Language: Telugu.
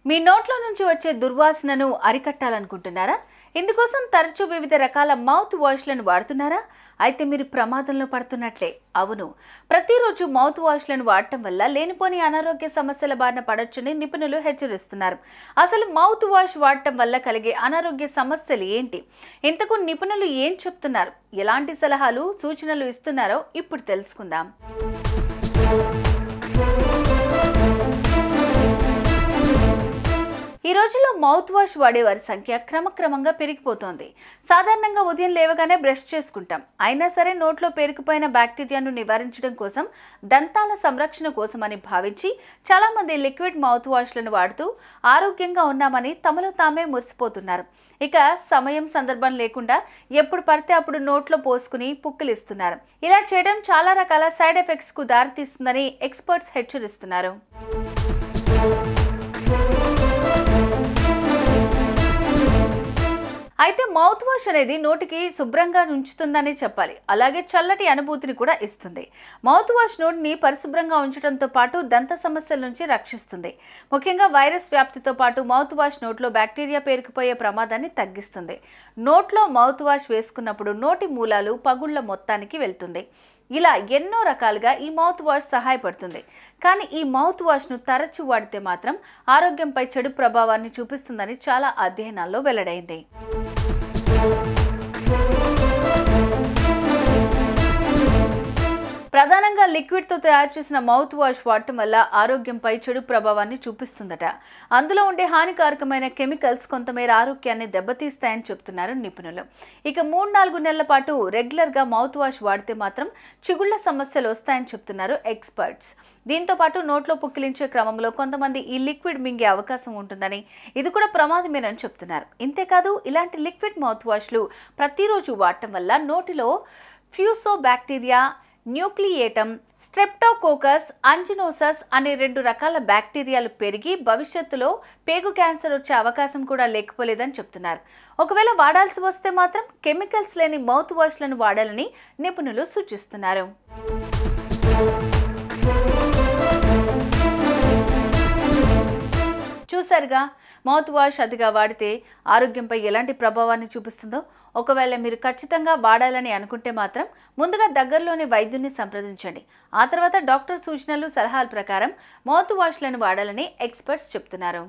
మీ నోట్లో నుంచి వచ్చే దుర్వాసనను అరికట్టాలనుకుంటున్నారా? ఇందుకోసం తరచూ వివిధ రకాల మౌత్ వాష్లను వాడుతున్నారా? అయితే మీరు ప్రమాదంలో పడుతున్నట్లే. అవును, ప్రతిరోజు మౌత్ వాష్లను వాడటం వల్ల లేనిపోని అనారోగ్య సమస్యల బారిన పడొచ్చని నిపుణులు హెచ్చరిస్తున్నారు. అసలు మౌత్ వాష్ వాడటం వల్ల కలిగే అనారోగ్య సమస్యలు ఏంటి? ఇంతకు నిపుణులు ఏం చెప్తున్నారు? ఎలాంటి సలహాలు, సూచనలు ఇస్తున్నారో ఇప్పుడు తెలుసుకుందాం. ఈ రోజుల్లో మౌత్ వాష్ వాడేవారి సంఖ్య క్రమక్రమంగా పెరిగిపోతోంది. సాధారణంగా ఉదయం లేవగానే బ్రష్ చేసుకుంటాం. అయినా సరే నోట్లో పేరుకుపోయిన బ్యాక్టీరియాను నివారించడం కోసం, దంతాల సంరక్షణ కోసమని భావించి చాలామంది లిక్విడ్ మౌత్ వాష్లను వాడుతూ ఆరోగ్యంగా ఉన్నామని తమలో తామే మురిసిపోతున్నారు. ఇక సమయం సందర్భం లేకుండా ఎప్పుడు పడితే అప్పుడు నోట్లో పోసుకుని పుక్కిలిస్తున్నారు. ఇలా చేయడం చాలా రకాల సైడ్ ఎఫెక్ట్స్ కు దారితీస్తుందని ఎక్స్పర్ట్స్ హెచ్చరిస్తున్నారు. అయితే మౌత్ వాష్ అనేది నోటికి శుభ్రంగా ఉంచుతుందని చెప్పాలి. అలాగే చల్లటి అనుభూతిని కూడా ఇస్తుంది. మౌత్ వాష్ నోటిని పరిశుభ్రంగా ఉంచడంతో పాటు దంత సమస్యల నుంచి రక్షిస్తుంది. ముఖ్యంగా వైరస్ వ్యాప్తితో పాటు మౌత్ వాష్ నోట్లో బ్యాక్టీరియా పేరుకుపోయే ప్రమాదాన్ని తగ్గిస్తుంది. నోట్లో మౌత్ వాష్ వేసుకున్నప్పుడు నోటి మూలాలు పగుళ్ల మొత్తానికి వెళ్తుంది. ఇలా ఎన్నో రకాలుగా ఈ మౌత్ వాష్ సహాయపడుతుంది. కానీ ఈ మౌత్ వాష్ను తరచూ వాడితే మాత్రం ఆరోగ్యంపై చెడు ప్రభావాన్ని చూపిస్తుందని చాలా అధ్యయనాల్లో వెల్లడైంది. ప్రధానంగా లిక్విడ్తో తయారు చేసిన మౌత్ వాష్ వాడటం వల్ల ఆరోగ్యంపై చెడు ప్రభావాన్ని చూపిస్తుందట. అందులో ఉండే హానికారకమైన కెమికల్స్ కొంతమేర ఆరోగ్యాన్ని దెబ్బతీస్తాయని చెప్తున్నారు నిపుణులు. ఇక 3-4 నెలల పాటు రెగ్యులర్గా మౌత్ వాష్ వాడితే మాత్రం చిగుళ్ల సమస్యలు వస్తాయని చెప్తున్నారు ఎక్స్పర్ట్స్. దీంతో పాటు నోట్లో పుక్కిలించే క్రమంలో కొంతమంది ఈ లిక్విడ్ మింగే అవకాశం ఉంటుందని, ఇది కూడా ప్రమాదమేనని చెప్తున్నారు. ఇంతేకాదు, ఇలాంటి లిక్విడ్ మౌత్ వాష్లు ప్రతిరోజు వాడటం వల్ల నోటిలో ఫ్యూసోబాక్టీరియా, న్యూక్లియేటమ్, స్ట్రెప్టోకోకస్, అంజినోసస్ అనే 2 రకాల బ్యాక్టీరియాలు పెరిగి భవిష్యత్తులో పేగు క్యాన్సర్ వచ్చే అవకాశం కూడా లేకపోలేదని చెప్తున్నారు. ఒకవేళ వాడాల్సి వస్తే మాత్రం కెమికల్స్ లేని మౌత్ వాష్లను వాడాలని నిపుణులు సూచిస్తున్నారు. చూసారుగా, మౌత్ వాష్ అతిగా వాడితే ఆరోగ్యంపై ఎలాంటి ప్రభావాన్ని చూపిస్తుందో. ఒకవేళ మీరు ఖచ్చితంగా వాడాలని అనుకుంటే మాత్రం ముందుగా దగ్గరలోని వైద్యుని సంప్రదించండి. ఆ తర్వాత డాక్టర్ సూచనలు, సలహాల ప్రకారం మౌత్ వాష్లను వాడాలని ఎక్స్పర్ట్స్ చెప్తున్నారు.